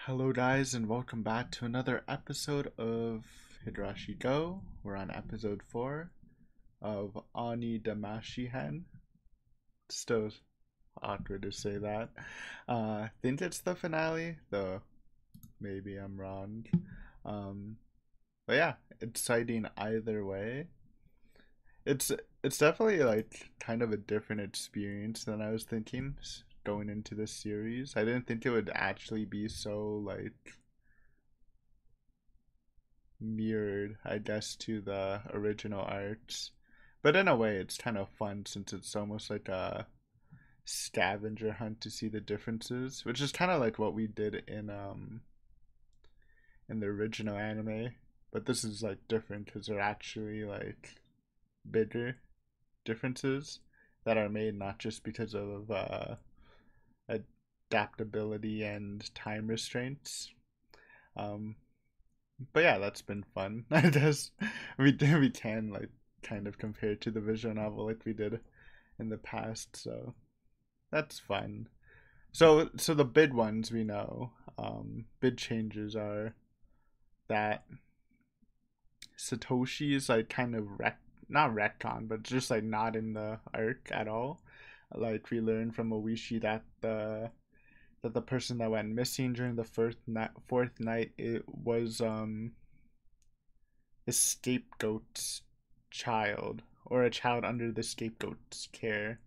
Hello guys and welcome back to another episode of Higurashi Go. We're on episode 4 of Ani Damashi Hen. Still awkward to say that. Think it's the finale, though maybe I'm wrong. Um, but yeah, exciting either way. It's it's definitely like kind of a different experience than I was thinking going into this series. I didn't think it would actually be so like mirrored, I guess, to the original arcs. But in a way, it's kind of fun since it's almost like a scavenger hunt to see the differences, which is kind of like what we did in the original anime. But this is like different because they're actually like bigger differences that are made not just because of adaptability and time restraints. Um, but yeah, that's been fun. I guess we can like kind of compare it to the visual novel like we did in the past, so that's fun. So the big ones we know, big changes are that Satoshi is like kind of not retcon, but just like not in the arc at all. Like we learned from Oishi that the person that went missing during the fourth night, it was the scapegoat's child, or a child under the scapegoat's care.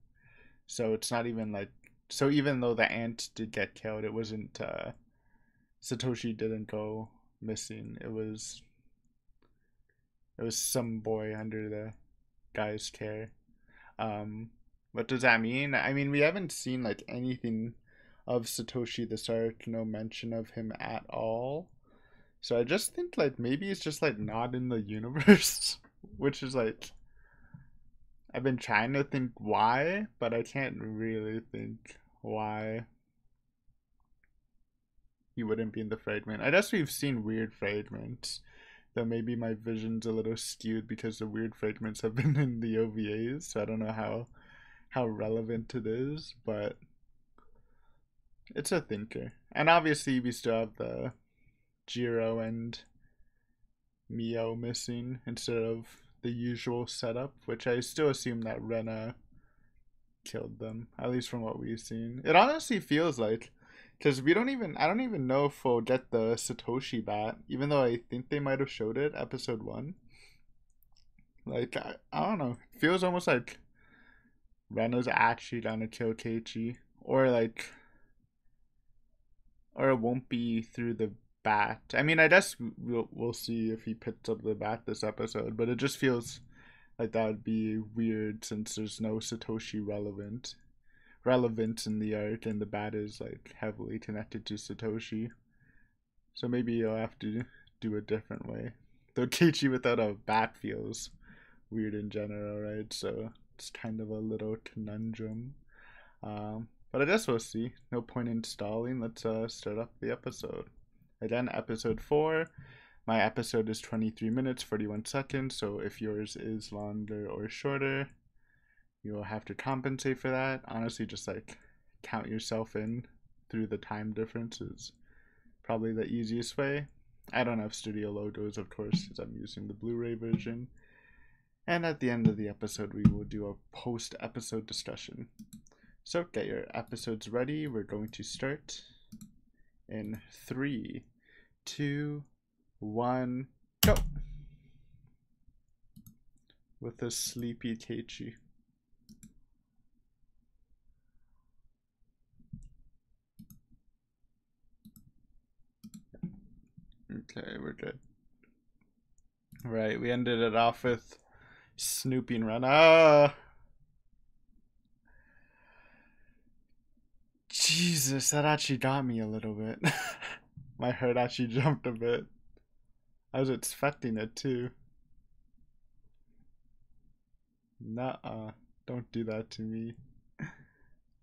So it's not even like, so even though the aunt did get killed, it wasn't Satoshi didn't go missing. It was some boy under the guy's care. What does that mean? I mean, we haven't seen like anything of Satoshi this arc, no mention of him at all. So I just think like maybe he's just like not in the universe, which is like I've been trying to think why, but I can't really think why he wouldn't be in the fragment. I guess we've seen weird fragments, though maybe my vision's a little skewed because the weird fragments have been in the OVAs, so I don't know how relevant it is, but it's a thinker. And obviously we still have the Jiro and Mio missing instead of the usual setup, which I still assume that Rena killed them, at least from what we've seen. It honestly feels like, because I don't even know if we'll get the Satoshi bat, even though I think they might have showed it episode 1. Like, I don't know. It feels almost like Rena's actually gonna kill Keiichi, or like, or it won't be through the bat. I mean, I guess we'll see if he picks up the bat this episode, but it just feels like that would be weird since there's no Satoshi relevance in the arc, and the bat is like heavily connected to Satoshi. So maybe you'll have to do a different way. Though Keiichi without a bat feels weird in general, right? So it's kind of a little conundrum. But I guess we'll see. No point in stalling. Let's start up the episode. Again, episode 4. My episode is 23 minutes, 41 seconds, so if yours is longer or shorter, you will have to compensate for that. Honestly, just like count yourself in through the time differences. Probably the easiest way. I don't have studio logos, of course, because I'm using the Blu-ray version. And at the end of the episode, we will do a post-episode discussion. So get your episodes ready. We're going to start in 3, 2, 1, go! With a sleepy Keiichi. Okay, we're good. Right, we ended it off with snooping run. Jesus, that actually got me a little bit. My heart actually jumped a bit. I was expecting it too. Nuh-uh. Don't do that to me.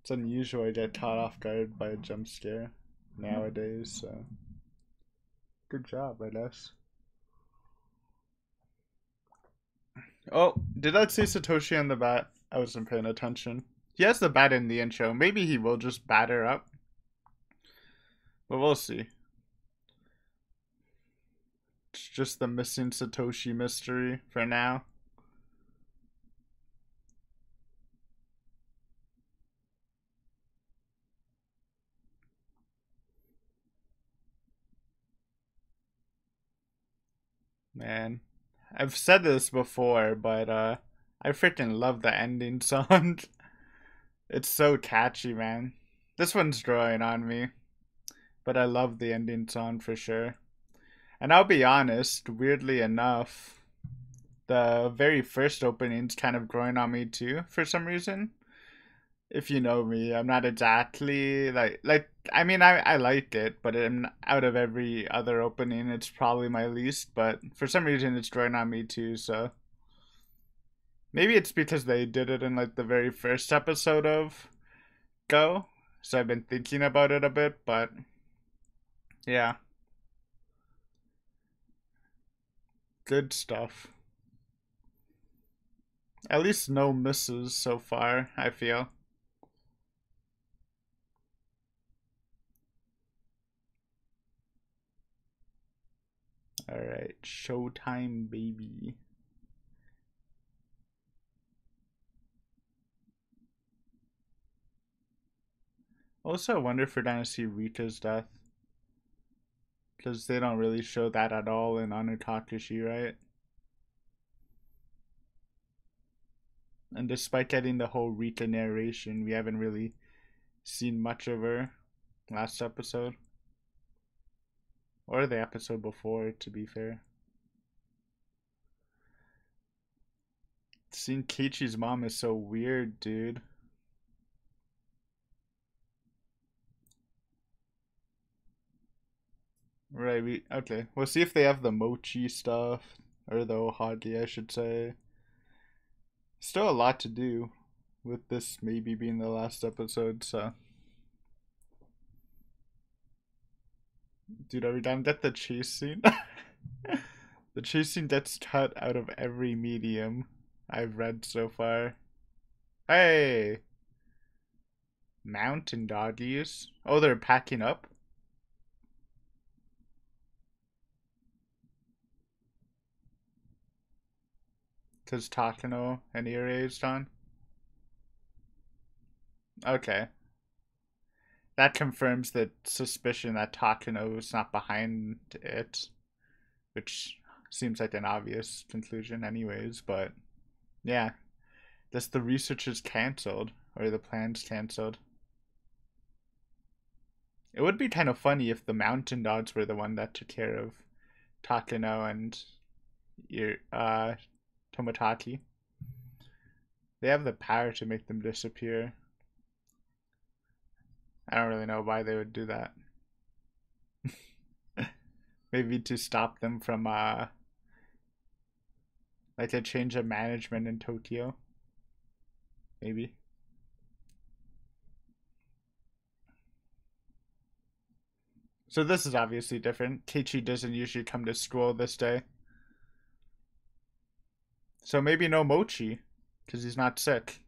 It's unusual I get caught off guard by a jump scare nowadays, so good job, I guess. Oh, did I say Satoshi on the bat? I wasn't paying attention. He has the bat in the intro. Maybe he will just bat her up. But we'll see. just the missing Satoshi mystery for now. Man, I've said this before, but I freaking love the ending song. It's so catchy, man. This one's growing on me, but I love the ending song for sure. And I'll be honest, weirdly enough, the very first opening's kind of growing on me too for some reason. If you know me, I'm not exactly like I mean I like it, but out of every other opening it's probably my least, but for some reason it's growing on me too, so maybe it's because they did it in like the very first episode of Go. So I've been thinking about it a bit, but yeah, good stuff. At least no misses so far, I feel. Alright, showtime, baby. Also, I wonder if we're gonna see Rita's death. Because they don't really show that at all in Anutakashi, right? And despite getting the whole Rita narration, we haven't really seen much of her last episode. Or the episode before, to be fair. Seeing Keiichi's mom is so weird, dude. Right, okay. We'll see if they have the mochi stuff. Or the ohagi, I should say. Still a lot to do with this maybe being the last episode, so. Dude, are we done? Get the chase scene? The chase scene gets cut out of every medium I've read so far. Hey! Mountain doggies. Oh, they're packing up? Because Takano and Ire is done? Okay. That confirms the suspicion that Takano is not behind it, which seems like an obvious conclusion, anyways, but yeah. Thus, the research is cancelled, or the plan's cancelled. It would be kind of funny if the mountain dogs were the one that took care of Takano and Tomotachi. They have the power to make them disappear. I don't really know why they would do that. Maybe to stop them from like a change of management in Tokyo. Maybe. So this is obviously different. Keiichi doesn't usually come to school this day. So maybe no mochi, because he's not sick.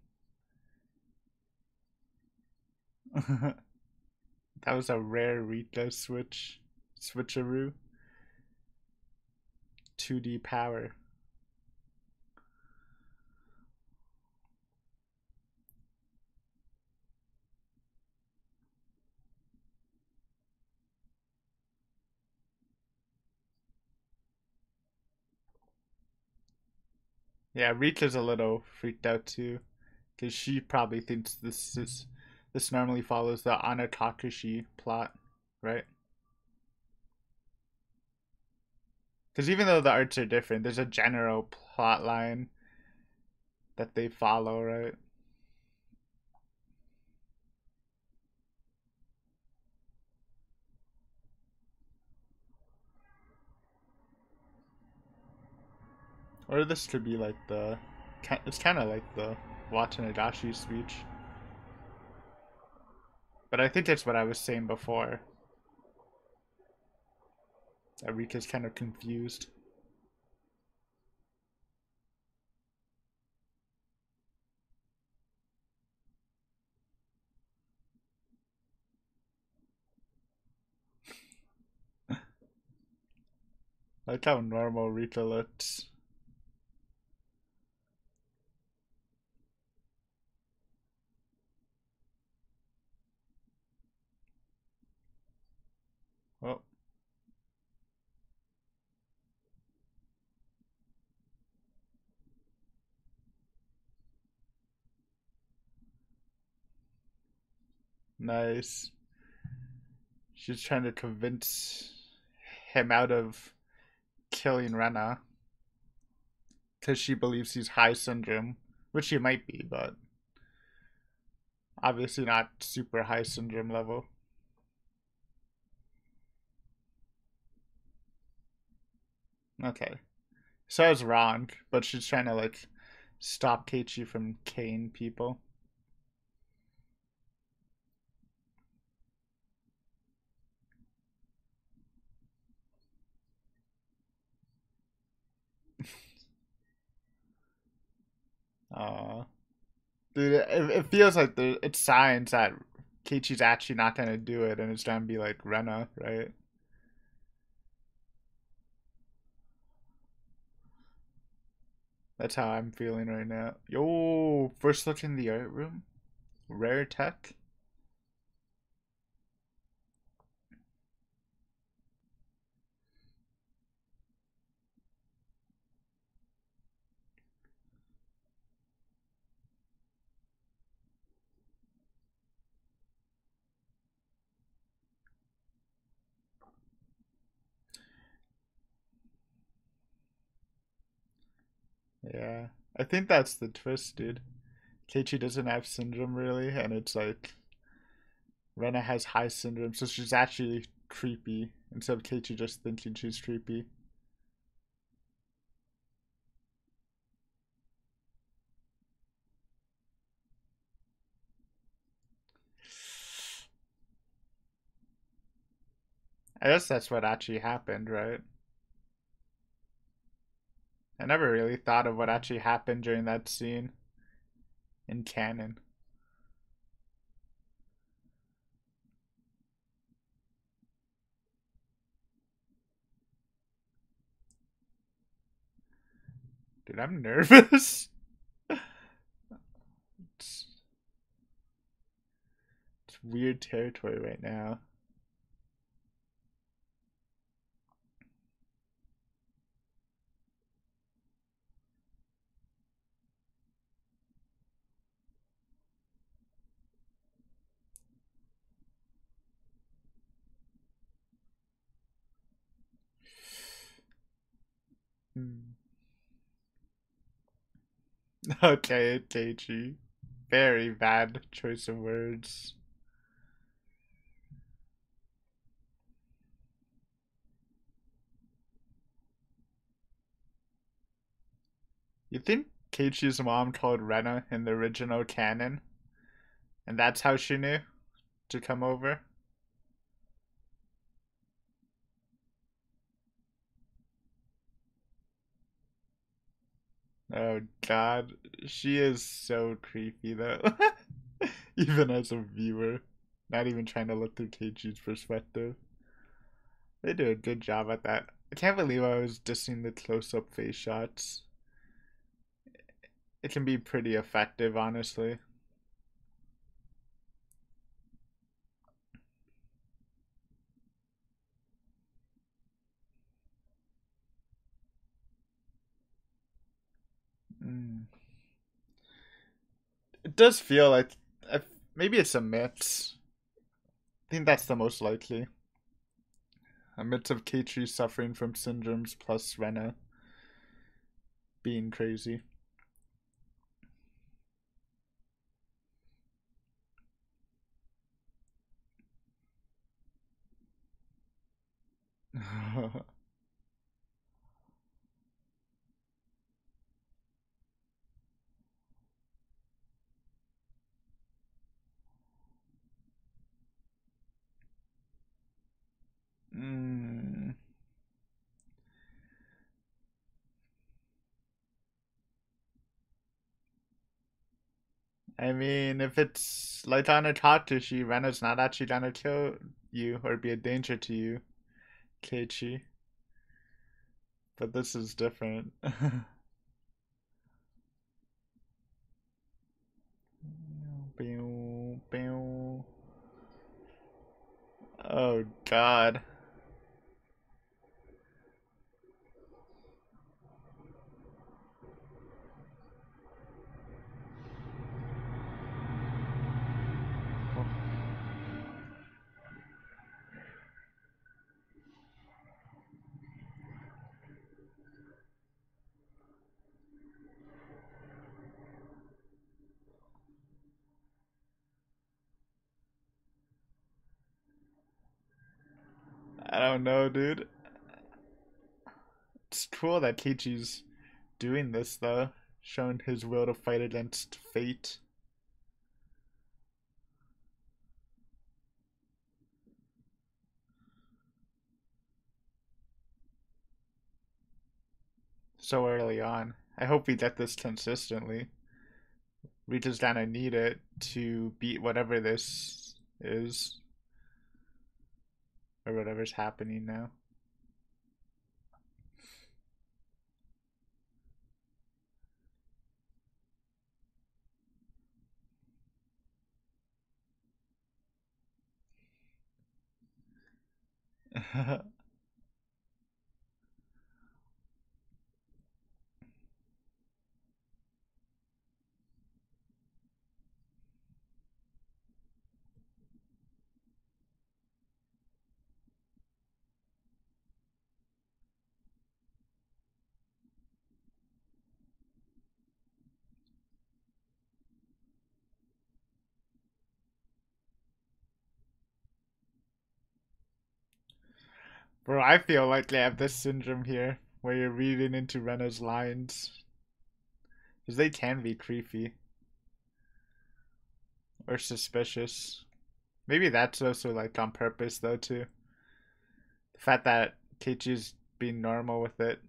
That was a rare Rika switcheroo. 2D power. Yeah, Rika's a little freaked out too, because she probably thinks this normally follows the Anatakashi plot, right? Because even though the arts are different, there's a general plot line that they follow, right? Or this could be like it's kind of like the Watanagashi's speech. But I think that's what I was saying before. Rika's kind of confused. Like how normal Rika looks. Oh, nice. She's trying to convince him out of killing Rena because she believes he's high syndrome, which he might be, but obviously not super high syndrome level. Okay. So I was wrong, but she's trying to like stop Keiichi from Kane people. Dude, it feels like it's signs that Keiichi's actually not gonna do it, and it's trying to be like Rena, right? That's how I'm feeling right now. Yo, first look in the art room. Rare tech. Yeah, I think that's the twist, dude. Keiichi doesn't have syndrome really, and it's like Rena has high syndrome, so she's actually creepy instead of Keiichi just thinking she's creepy. I guess that's what actually happened, right? I never really thought of what actually happened during that scene in canon. Dude, I'm nervous. it's, it's weird territory right now. Hmm. Okay, Keiichi. Very bad choice of words. You think Keiichi's mom told Rena in the original canon, and that's how she knew to come over? Oh god, she is so creepy though. Even as a viewer, not even trying to look through Keiichi's perspective. They do a good job at that. I can't believe I was dissing the close-up face shots. It can be pretty effective, honestly. Mm. It does feel like maybe it's a mix. I think that's the most likely. A mix of Keiichi suffering from syndromes plus Rena being crazy. mm. I mean, if it's like on a Takashi, Rena's not actually gonna kill you or be a danger to you, Keiichi. But this is different. Oh God. I don't know, dude. It's cool that Keiichi's doing this though, showing his will to fight against fate. So early on. I hope we get this consistently. We just gonna need it to beat whatever this is. Or whatever's happening now. Bro, I feel like they have this syndrome here where you're reading into Rena's lines. Because they can be creepy or suspicious. Maybe that's also like on purpose though too. The fact that Keiichi's being normal with it.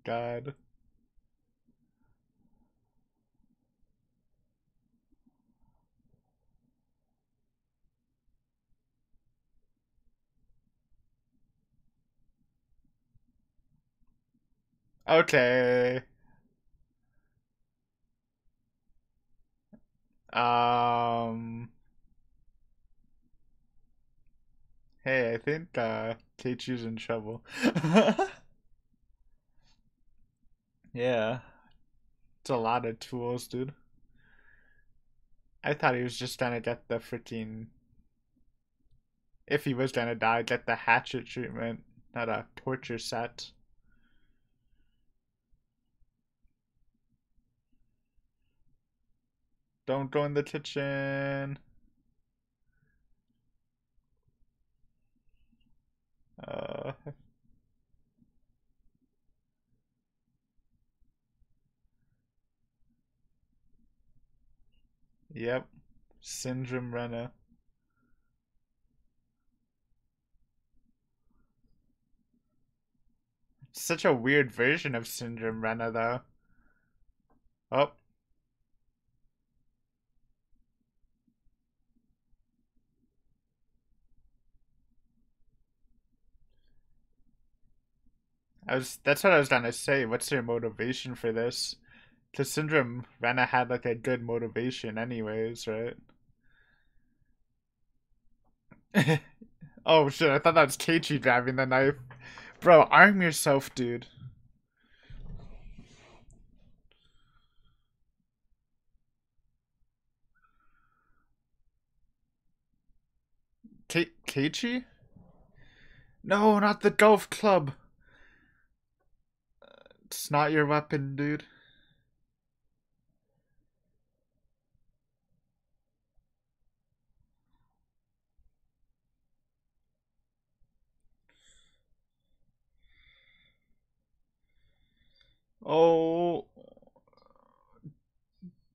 God. Okay. Um Hey, I think Keiichi's in trouble. Yeah. It's a lot of tools, dude. I thought he was just gonna get the freaking, if he was gonna die, get the hatchet treatment, not a torture set. Don't go in the kitchen. Uh, yep. Syndrome Rena. Such a weird version of Syndrome Rena, though. Oh, that's what I was gonna say. What's their motivation for this? Because Syndrome Rena had like a good motivation, anyways, right? Oh shit! I thought that was Keiichi grabbing the knife. Bro, arm yourself, dude. Keiichi? No, not the golf club. It's not your weapon, dude. Oh,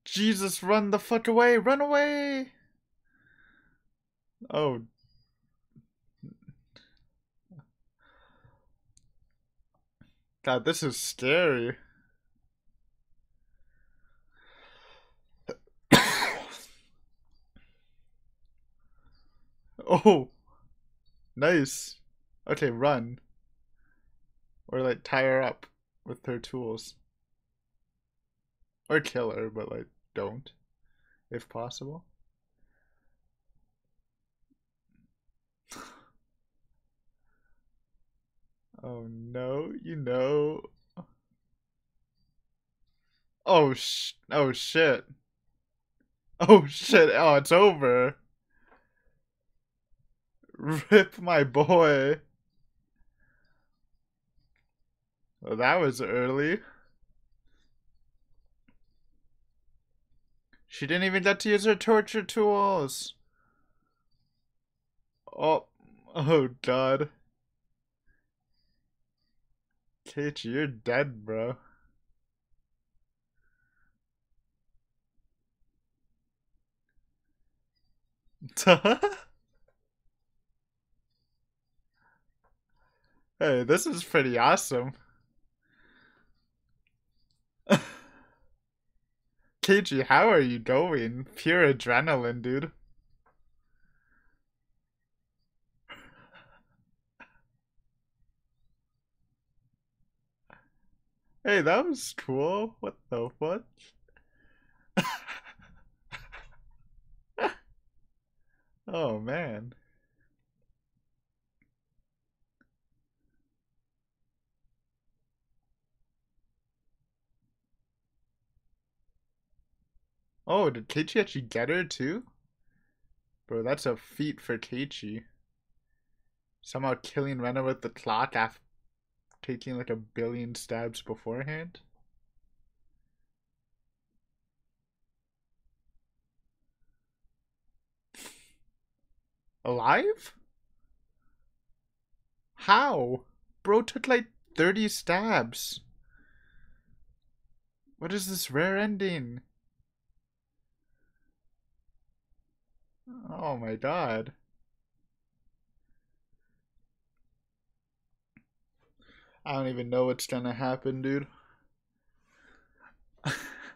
Jesus, run the fuck away! Run away! Oh, God, this is scary. Oh, nice. Okay, run. Or like tie her up with her tools. Or kill her, but like don't, if possible. Oh no, you know. Oh shit. Oh shit. Oh, it's over. Rip my boy. Well, that was early. She didn't even get to use her torture tools. Oh, oh god. Kate, you're dead, bro. Hey, this is pretty awesome. Keiji, how are you going? Pure adrenaline, dude. Hey, that was cool. What the fuck? Oh, man. Oh, did Keiichi actually get her too? Bro, that's a feat for Keiichi. Somehow killing Rena with the clock after taking like a billion stabs beforehand? Alive? How? Bro took like 30 stabs. What is this rare ending? Oh my god. I don't even know what's gonna happen, dude.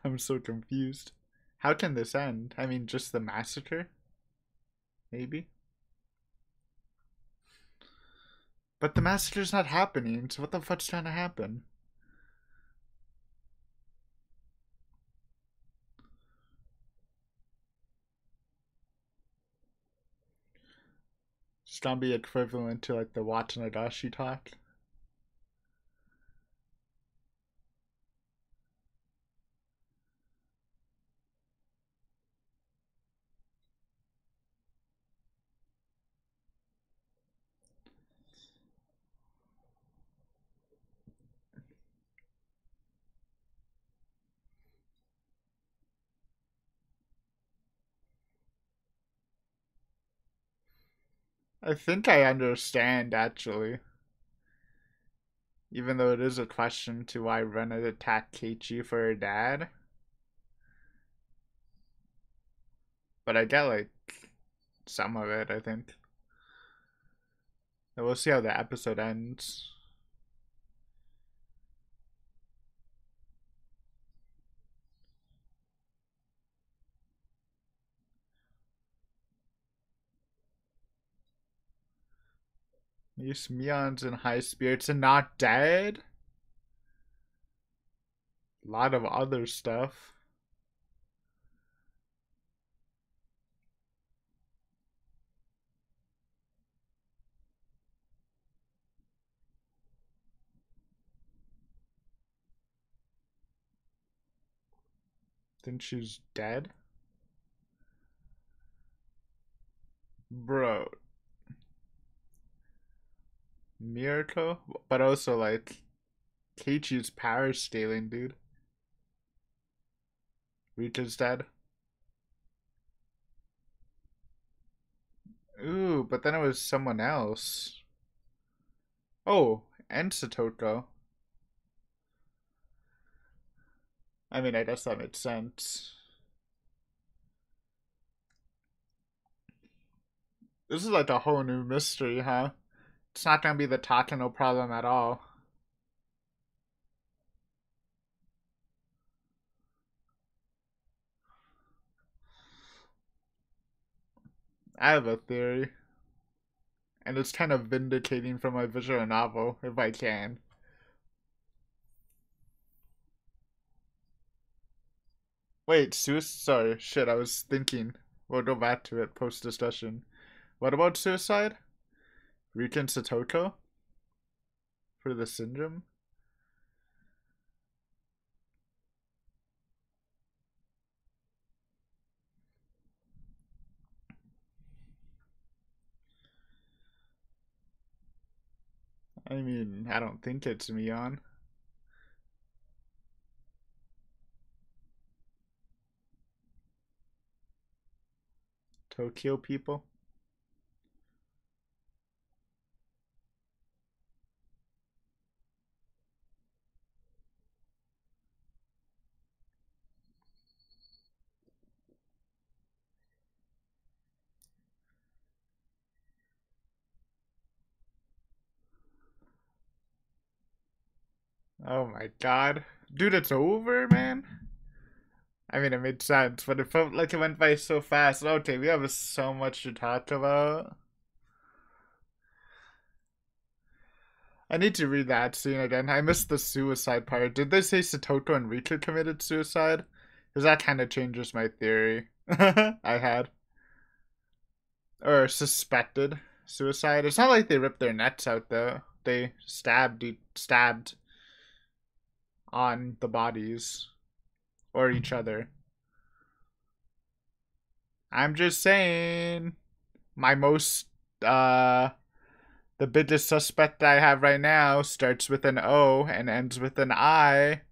I'm so confused. How can this end? I mean, just the massacre? Maybe? But the massacre's not happening, so what the fuck's trying to happen? It's gonna be equivalent to like the Watanagashi talk. I think I understand actually. Even though it is a question to why Rena attacked Keiichi for her dad. But I get like some of it, I think. And we'll see how the episode ends. At least Mion's in high spirits and not dead. A lot of other stuff. Think she's dead? Bro. Miracle? But also like Keiichi's power scaling, dude. Rika's dead. Ooh, but then it was someone else. Oh, and Satoko. I mean, I guess that makes sense. This is like a whole new mystery, huh? It's not gonna be the Takano problem at all. I have a theory. And it's kind of vindicating for my visual novel, if I can. Wait, sorry, shit, I was thinking. We'll go back to it post-discussion. What about suicide? Rika and Satoko? For the syndrome? I mean, I don't think it's Mion. Tokyo people? Oh my god. Dude, it's over, man? I mean, it made sense, but it felt like it went by so fast. Okay, we have so much to talk about. I need to read that scene again. I missed the suicide part. Did they say Satoko and Rika committed suicide? Because that kind of changes my theory I had. Or suspected suicide. It's not like they ripped their necks out, though. They stabbed on the bodies. Or each other. I'm just saying. My most, the biggest suspect I have right now starts with an O and ends with an I.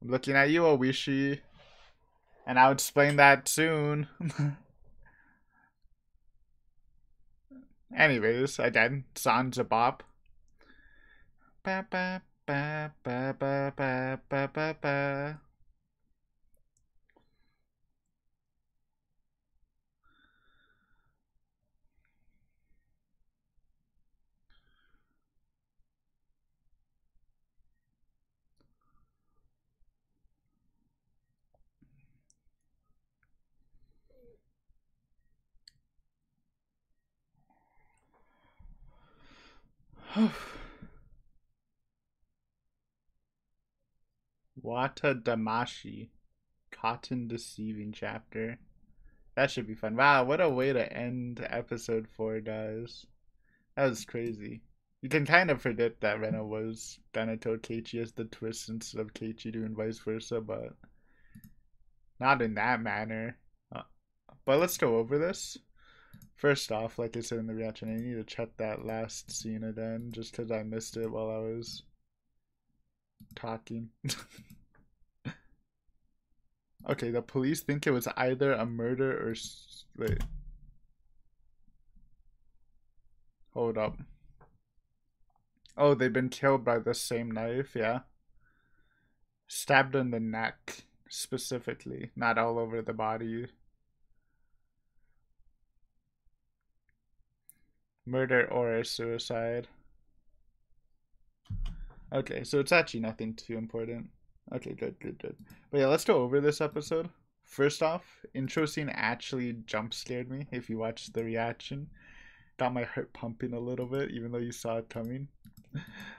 I'm looking at you, Owishi. And I'll explain that soon. Anyways, again, San's a bop. Ba ba ba ba ba ba ba ba ba. Wata Damashi. Cotton Deceiving chapter. That should be fun. Wow, what a way to end episode 4, guys. That was crazy. You can kind of predict that Rena was gonna tell Keiichi as the twist instead of Keiichi doing vice versa, but not in that manner. But let's go over this. First off, like I said in the reaction, I need to check that last scene again, just because I missed it while I was talking. Okay, the police think it was either a murder or... Wait. Hold up. Oh, they've been killed by the same knife, yeah. Stabbed in the neck, specifically, not all over the body. Murder or a suicide. Okay, so it's actually nothing too important. Okay, good. But yeah, let's go over this episode. First off, intro scene actually jump scared me, if you watched the reaction. Got my heart pumping a little bit, even though you saw it coming.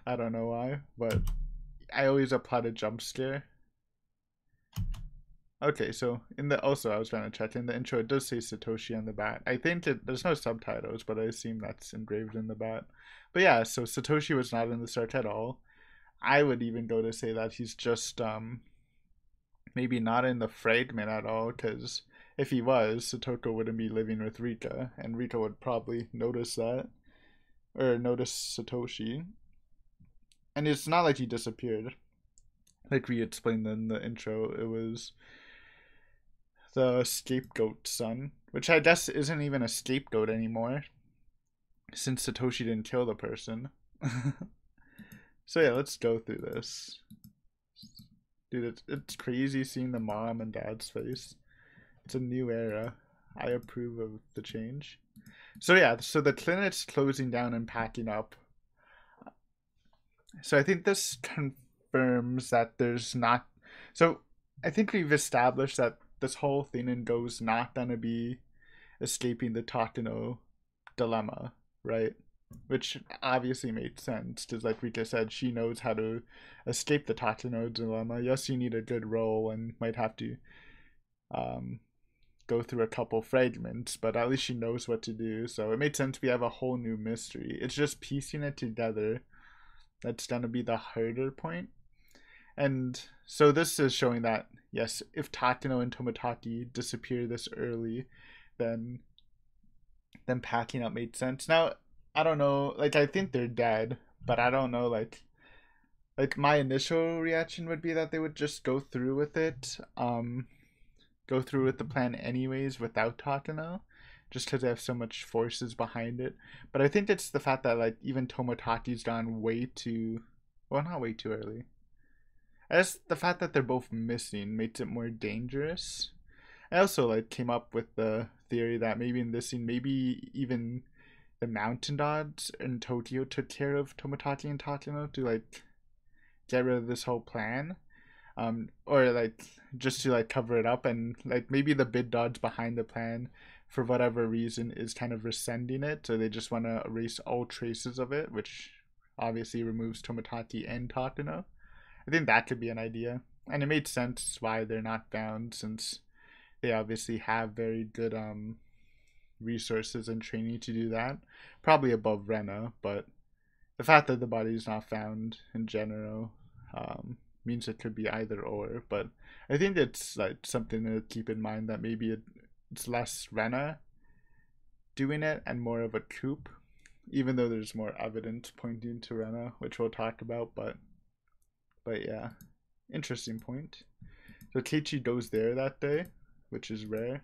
I don't know why, but I always applaud a jump scare. Okay, so also I was trying to check in the intro. It does say Satoshi on the bat. I think there's no subtitles, but I assume that's engraved in the bat. But yeah, so Satoshi was not in this arc at all. I would even go to say that he's just maybe not in the fragment at all, because if he was, Satoko wouldn't be living with Rika, and Rika would probably notice that, or notice Satoshi. And it's not like he disappeared. Like we explained in the intro, it was the scapegoat son, which I guess isn't even a scapegoat anymore, since Satoshi didn't kill the person. So yeah, let's go through this. Dude, it's crazy seeing the mom and dad's face. It's a new era. I approve of the change. So yeah, so the clinic's closing down and packing up. So I think this confirms that there's not... So I think we've established that this whole thing in Go's not gonna be escaping the Takano dilemma, right? which obviously made sense because, like Rika said, she knows how to escape the Tateno dilemma. Yes, you need a good role and might have to um, go through a couple fragments, but at least she knows what to do. So it made sense we have a whole new mystery. It's just piecing it together that's gonna be the harder point. And so this is showing that yes, if Takano and Tomotaki disappear this early, then them packing up made sense. Now I don't know, like I think they're dead, but I don't know, like my initial reaction would be that they would just go through with it, go through with the plan anyways without Takano, just because they have so much forces behind it. But I think it's the fact that like even Tomotaki's gone way too, well, not way too early. I guess the fact that they're both missing makes it more dangerous. I also like came up with the theory that maybe in this scene, maybe even the mountain gods in Tokyo took care of Tomotaki and Takano to like get rid of this whole plan. Or like just to like cover it up, and like maybe the bid gods behind the plan for whatever reason is kind of rescinding it, so they just want to erase all traces of it, which obviously removes Tomotaki and Takano. I think that could be an idea, and it made sense why they're not found, since they obviously have very good resources and training to do that, probably above Rena. But the fact that the body is not found in general means it could be either or. But I think it's like something to keep in mind, that maybe it's less Rena doing it and more of a coup, even though there's more evidence pointing to Rena, which we'll talk about. But yeah, interesting point. So Keiichi goes there that day, which is rare.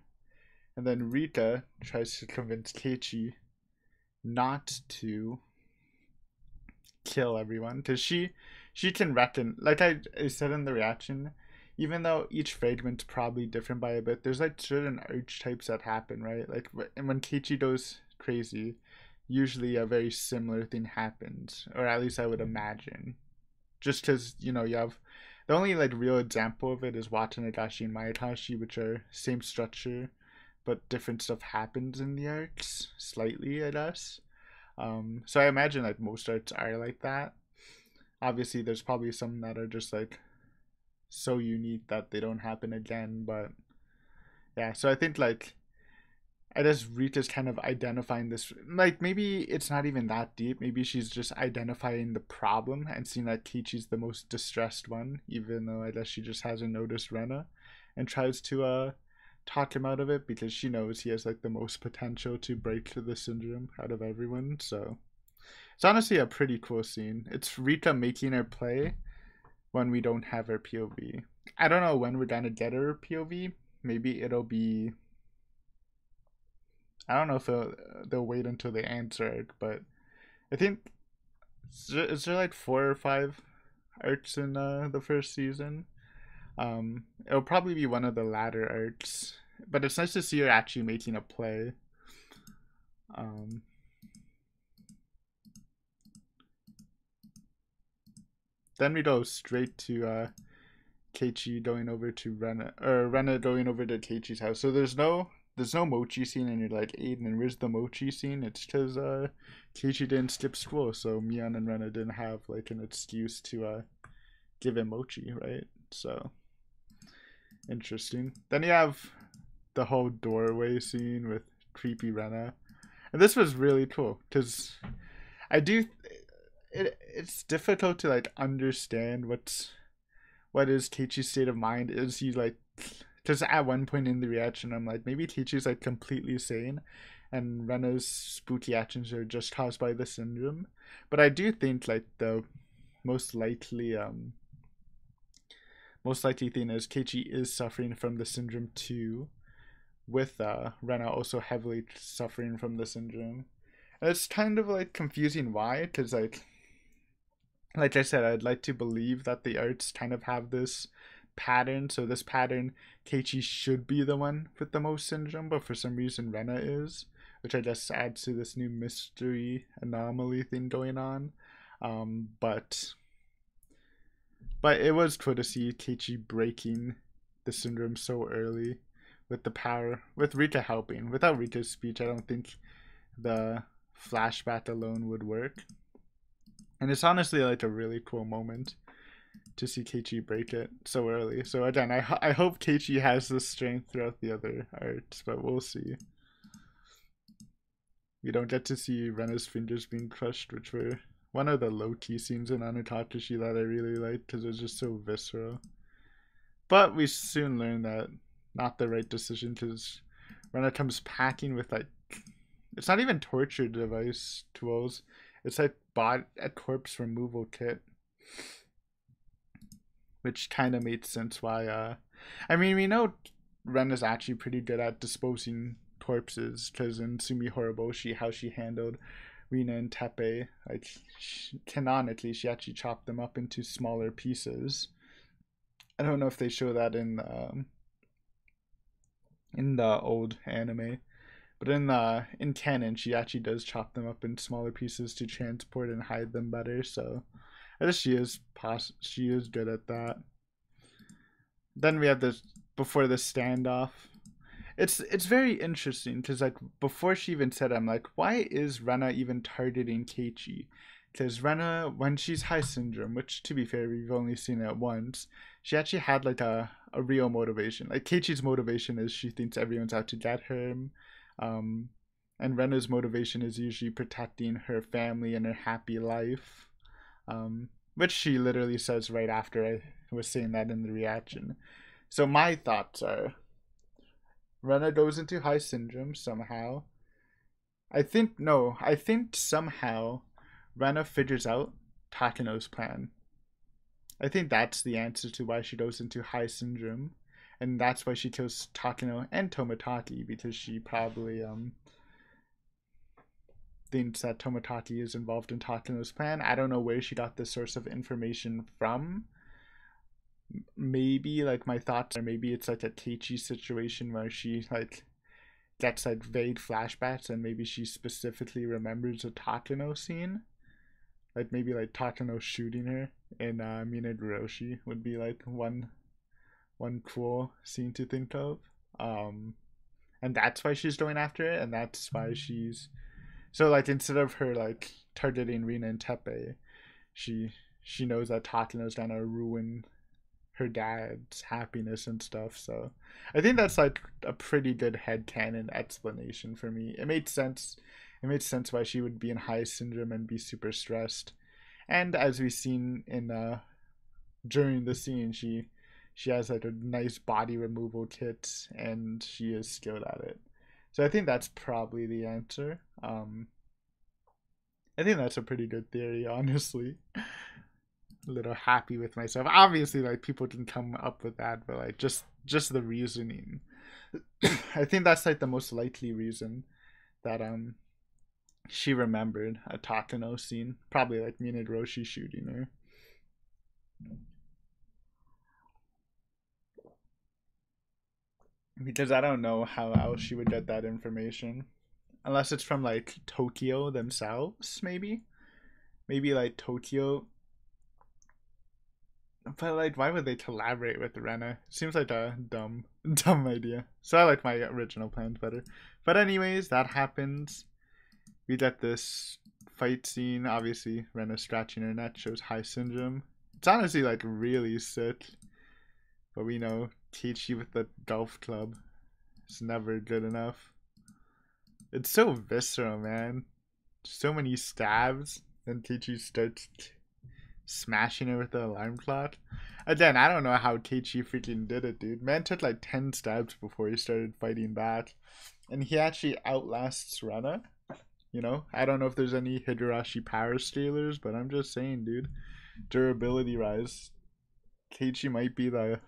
And then Rika tries to convince Keiichi not to kill everyone, because she can reckon, like I said in the reaction, even though each fragment's probably different by a bit, there's like certain archetypes that happen, right? Like when Keiichi goes crazy, usually a very similar thing happens, or at least I would imagine. Just because, you know, you have the only like real example of it is Watanagashi and Mayatashi, which are same structure, but different stuff happens in the arcs slightly, I guess. So I imagine like most arcs are like that. Obviously, there's probably some that are just like so unique that they don't happen again. But yeah, so I think like I guess Rita's kind of identifying this. Like maybe it's not even that deep. Maybe she's just identifying the problem and seeing that Keiichi's the most distressed one, even though I guess she just hasn't noticed Rena, and tries to talk him out of it because she knows he has like the most potential to break through the syndrome out of everyone. So it's honestly a pretty cool scene. It's Rita making her play when we don't have her POV. I don't know when we're gonna get her POV. Maybe it'll be, I don't know if they'll wait until the answer arc, but I think, is there like 4 or 5 arcs in the first season? It'll probably be one of the latter arcs, but it's nice to see her actually making a play. Then we go straight to Keiichi going over to Rena, or Rena going over to Keiichi's house. So there's no mochi scene, and you're like, Aiden, where's the mochi scene? It's because Keiichi didn't skip school, so Mion and Rena didn't have like an excuse to give him mochi, right? So interesting. Then you have the whole doorway scene with creepy Rena, and this was really cool because I do. It's difficult to like understand what is Keiichi's state of mind. Is he like, because at one point in the reaction I'm like, maybe Keiichi's like completely sane and Rena's spooky actions are just caused by the syndrome. But I do think like the most likely thing is Keiichi is suffering from the syndrome too, with Rena also heavily suffering from the syndrome. And it's kind of like confusing why, because like I said, I'd like to believe that the arts kind of have this pattern. So this pattern, Keiichi should be the one with the most syndrome, but for some reason Rena is, which I guess adds to this new mystery anomaly thing going on. But it was cool to see Keiichi breaking the syndrome so early with the power, with Rika helping. Without Rika's speech, I don't think the flashback alone would work. And it's honestly like a really cool moment to see Keiichi break it so early. So again, I hope Keiichi has this strength throughout the other arcs, but we'll see. We don't get to see Rena's fingers being crushed, which were one of the low-key scenes in Anotatashi that I really liked because it was just so visceral. But we soon learn that not the right decision because Rena comes packing with like, it's not even torture device tools. It's like a corpse removal kit, which kind of made sense why. I mean, we know Ren is actually pretty good at disposing corpses because in Sumi Horoboshi, how she handled Rina and Teppei, like canonically, she actually chopped them up into smaller pieces. I don't know if they show that in the old anime, but in canon, she actually does chop them up in smaller pieces to transport and hide them better. So I guess she is good at that. Then we have this before the standoff. It's very interesting because like before she even said it, I'm like, why is Rena even targeting Keiichi? Because Rena, when she's high syndrome, which to be fair we've only seen it once, she actually had like a real motivation. Like Keiichi's motivation is she thinks everyone's out to get her, and Rena's motivation is usually protecting her family and her happy life, which she literally says right after I was saying that in the reaction. So my thoughts are, Rena goes into high syndrome somehow. I think somehow Rena figures out Takano's plan. I think that's the answer to why she goes into high syndrome, and that's why she kills Takano and Toмотaki, because she probably thinks that Toмотaki is involved in Takano's plan. I don't know where she got this source of information from. Maybe like my thoughts are maybe it's like a Keiichi situation where she like gets like vague flashbacks and maybe she specifically remembers a Takano scene. Like maybe like Takano shooting her in Minaguroshi would be like one cool scene to think of. And that's why she's going after it, and that's why she's so like instead of her like targeting Rina and Teppei, she knows that Takano's gonna ruin her dad's happiness and stuff. So I think that's like a pretty good headcanon explanation for me. It made sense. It made sense why she would be in high syndrome and be super stressed. And as we've seen in during the scene, she has like a nice body removal kit and she is skilled at it. So I think that's probably the answer. I think that's a pretty good theory, honestly. A little happy with myself. Obviously, like people can come up with that, but like just the reasoning. I think that's like the most likely reason that she remembered a Takano scene. Probably like Minaguroshi shooting her. Because I don't know how else she would get that information. Unless it's from like Tokyo themselves, maybe. Maybe like Tokyo. But like, why would they collaborate with Rena? Seems like a dumb idea. So I like my original plans better. But anyways, that happens. We get this fight scene. Obviously, Rena scratching her neck shows high syndrome. It's honestly like really sick. But we know Keiichi with the golf club is never good enough. It's so visceral, man. So many stabs. Then Keiichi starts smashing her with the alarm clock. Again, I don't know how Keiichi freaking did it, dude. Man took like 10 stabs before he started fighting back. And he actually outlasts Rena. You know, I don't know if there's any Higurashi power scalers, but I'm just saying, dude. Durability rise. Keiichi might be the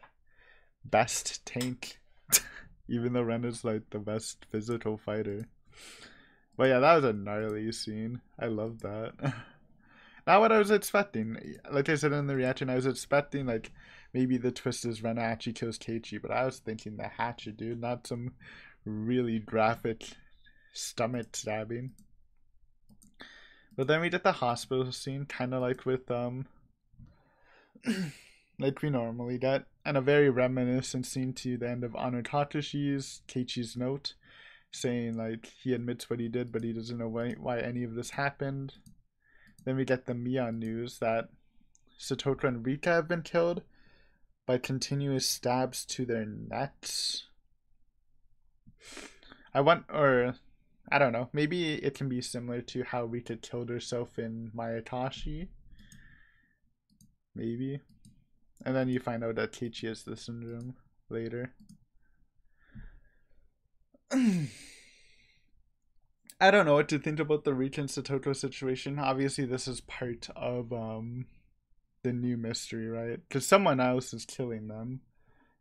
best tank. Even though Rena's like the best physical fighter. But yeah, that was a gnarly scene. I love that. Not what I was expecting. Like I said in the reaction, I was expecting like maybe the twist is Rena actually kills Keiichi, but I was thinking the hatchet, dude, not some really graphic stomach stabbing. But then we get the hospital scene, kind of like with like we normally get, and a very reminiscent scene to the end of Honor Takashi's Keiichi's note. saying like he admits what he did, but he doesn't know why any of this happened. Then we get the Mion news that Satoto and Rika have been killed by continuous stabs to their necks. I don't know, maybe it can be similar to how Rika killed herself in Mayakashi. Maybe. And then you find out that Keiichi has the syndrome later. I don't know what to think about the Rika and Satoto situation. Obviously, this is part of the new mystery, right? Because someone else is killing them.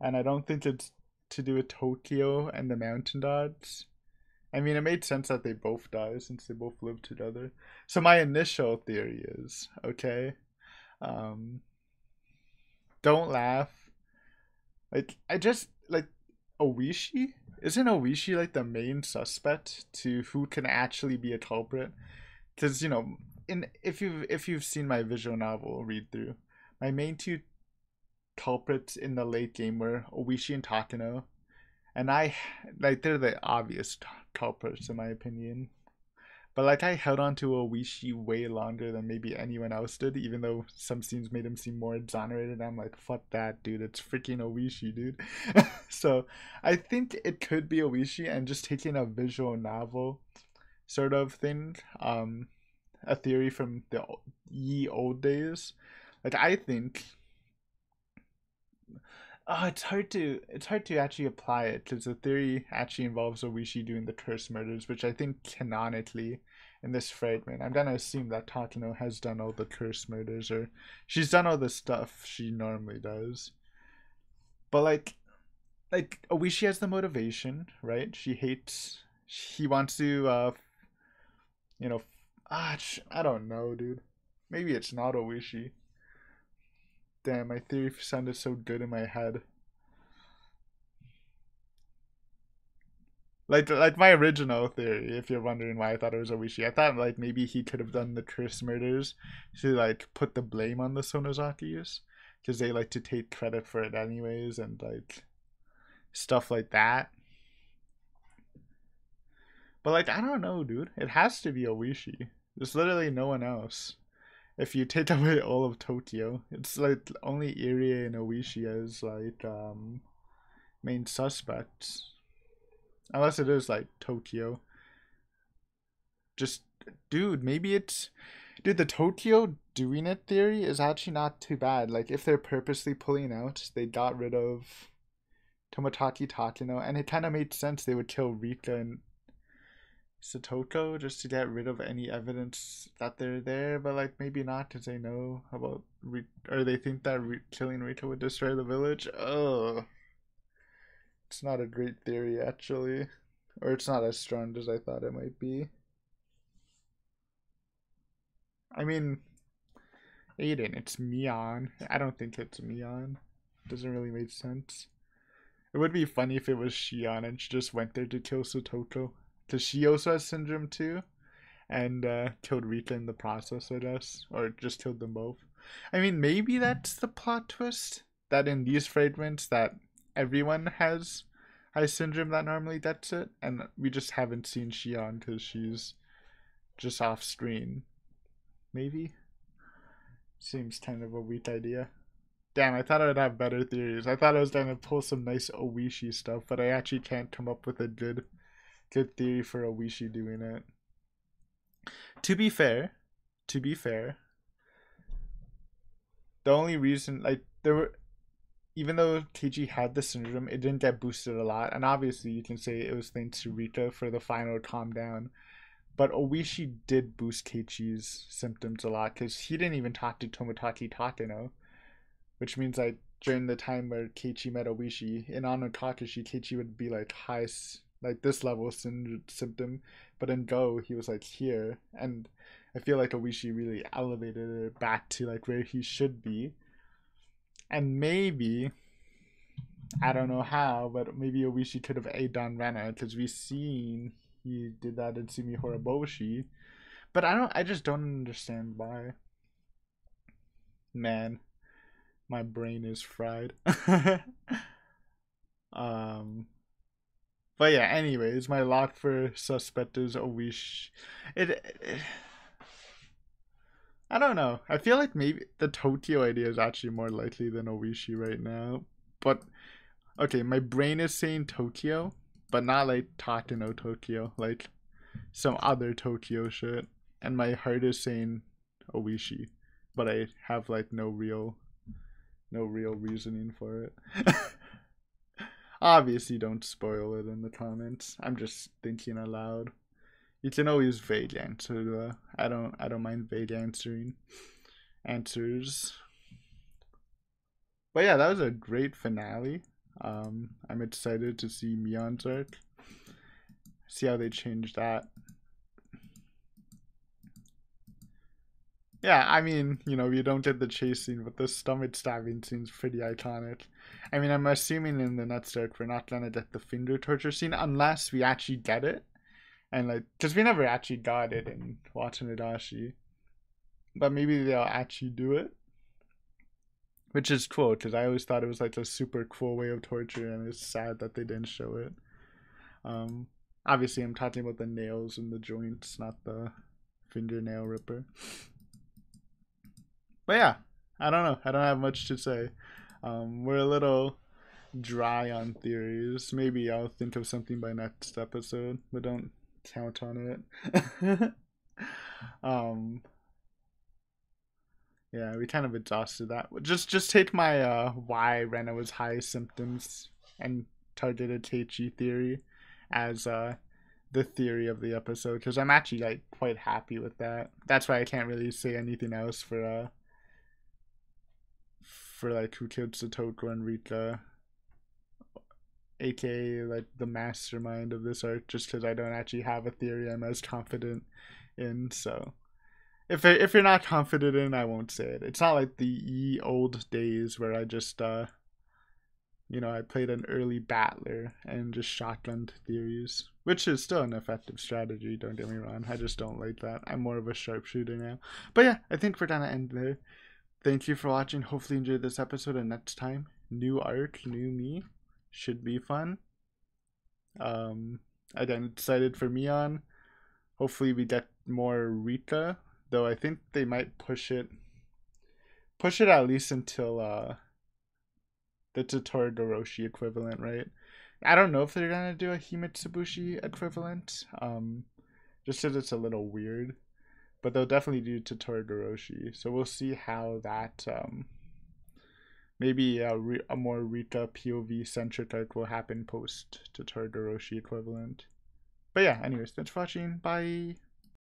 And I don't think it's to do with Tokyo and the mountain dogs. I mean, it made sense that they both die since they both live together. So my initial theory is, okay, don't laugh. Like, Oishi? Isn't Oishi like the main suspect to who can actually be a culprit? Because, you know, if you've seen my visual novel read through, my main two culprits in the late game were Oishi and Takano, and they're the obvious culprits in my opinion. But like I held on to Oishi way longer than maybe anyone else did, even though some scenes made him seem more exonerated. I'm like, fuck that, dude. It's freaking Oishi, dude. So I think it could be Oishi, and just taking a visual novel sort of thing, a theory from the ye old days. Like I think it's hard to actually apply it because the theory actually involves Oishi doing the curse murders, which I think canonically in this fragment, I'm gonna assume that Takano has done all the curse murders, or she's done all the stuff she normally does. But like Oishi has the motivation, right? He wants to you know I don't know, dude. Maybe it's not Oishi. Damn, my theory sounded so good in my head. Like my original theory, if you're wondering why I thought it was Oishi, I thought like maybe he could have done the curse murders to like put the blame on the Sonozakis, because they like to take credit for it anyways, and like stuff like that. But like I don't know, dude. It has to be Oishi. There's literally no one else. If you take away all of Tokyo, it's like only Irie and Oishi as like main suspects. Unless it is like Tokyo. Just, dude, maybe it's. Dude, the Tokyo doing it theory is actually not too bad. Like, if they're purposely pulling out, they got rid of Tomotaki Takano, and it kind of made sense they would kill Rika and Satoko just to get rid of any evidence that they're there, but like maybe not because they know about or they think that killing Rika would destroy the village. Oh, it's not a great theory actually, or it's not as strong as I thought it might be. I mean, Aiden, it's Mion. I don't think it's Mion. Doesn't really make sense. It would be funny if it was Shion and she just went there to kill Satoko, because she also has syndrome too, and killed Rika in the process, I guess, or just killed them both. I mean, maybe that's the plot twist, that in these fragments that everyone has syndrome that normally gets it, and we just haven't seen Shion because she's just off screen. Maybe. Seems kind of a weak idea. Damn, I thought I would have better theories. I thought I was gonna pull some nice Oishi stuff, but I actually can't come up with a good theory for Oishi doing it. To be fair, the only reason, like, there were, even though Keiichi had the syndrome, it didn't get boosted a lot, and obviously you can say it was thanks to Rika for the final calm down. But Oishi did boost Keiichi's symptoms a lot because he didn't even talk to Tomotaki Takano, which means like during the time where Keiichi met Oishi in Ano Kakashi, Keiichi would be like high, like this level symptom, but in Go he was like here, and I feel like Oishi really elevated it back to like where he should be, and maybe I don't know how, but maybe Oishi could have aided on Rena because we've seen he did that in Sumi Horoboshi, but I just don't understand why. Man, my brain is fried. um But yeah, anyways, my lock for suspect is Owish. It I don't know. I feel like maybe the Tokyo idea is actually more likely than Owishi right now. But okay, my brain is saying Tokyo, but not like Takano Tokyo, like some other Tokyo shit. And my heart is saying Owishi, but I have like no real reasoning for it. Obviously, don't spoil it in the comments. I'm just thinking aloud. You can always vague answer though. I don't mind vague answers. But yeah, that was a great finale. I'm excited to see Mion's arc. See how they change that. Yeah, I mean, you know, you don't get the chase scene, but the stomach stabbing scene's pretty iconic. I mean, I'm assuming in the next arc we're not gonna get the finger torture scene unless we actually get it. And like, because we never actually got it in Watching Higurashi. But maybe they'll actually do it. Which is cool, because I always thought it was like a super cool way of torture, and it's sad that they didn't show it. Um, Obviously, I'm talking about the nails and the joints, not the fingernail ripper. But yeah, I don't know. I don't have much to say. We're a little dry on theories. Maybe I'll think of something by next episode, but don't count on it. um, yeah, we kind of exhausted that. Just take my why Rena was high symptoms and targeted Teichi theory as the theory of the episode, because I'm actually like quite happy with that. That's why I can't really say anything else for like who killed Satoko and Rika, aka like the mastermind of this arc, just because I don't actually have a theory I'm as confident in. So if you're not confident in, I won't say it. It's not like the ye old days where I just you know, I played an early battler and just shotgunned theories, which is still an effective strategy, don't get me wrong. I just don't like that. I'm more of a sharpshooter now. But yeah, I think we're gonna end there. Thank you for watching. Hopefully you enjoyed this episode, and next time, new arc, new me. Should be fun. Again, excited for Mion. Hopefully we get more Rika, though I think they might push it at least until the Totoro equivalent, right? I don't know if they're gonna do a Himitsubushi equivalent, just because it's a little weird, but they'll definitely do Totoro. So we'll see how that maybe a more Rika POV centric arc will happen post Totoro equivalent. But yeah, anyways, thanks for watching. Bye.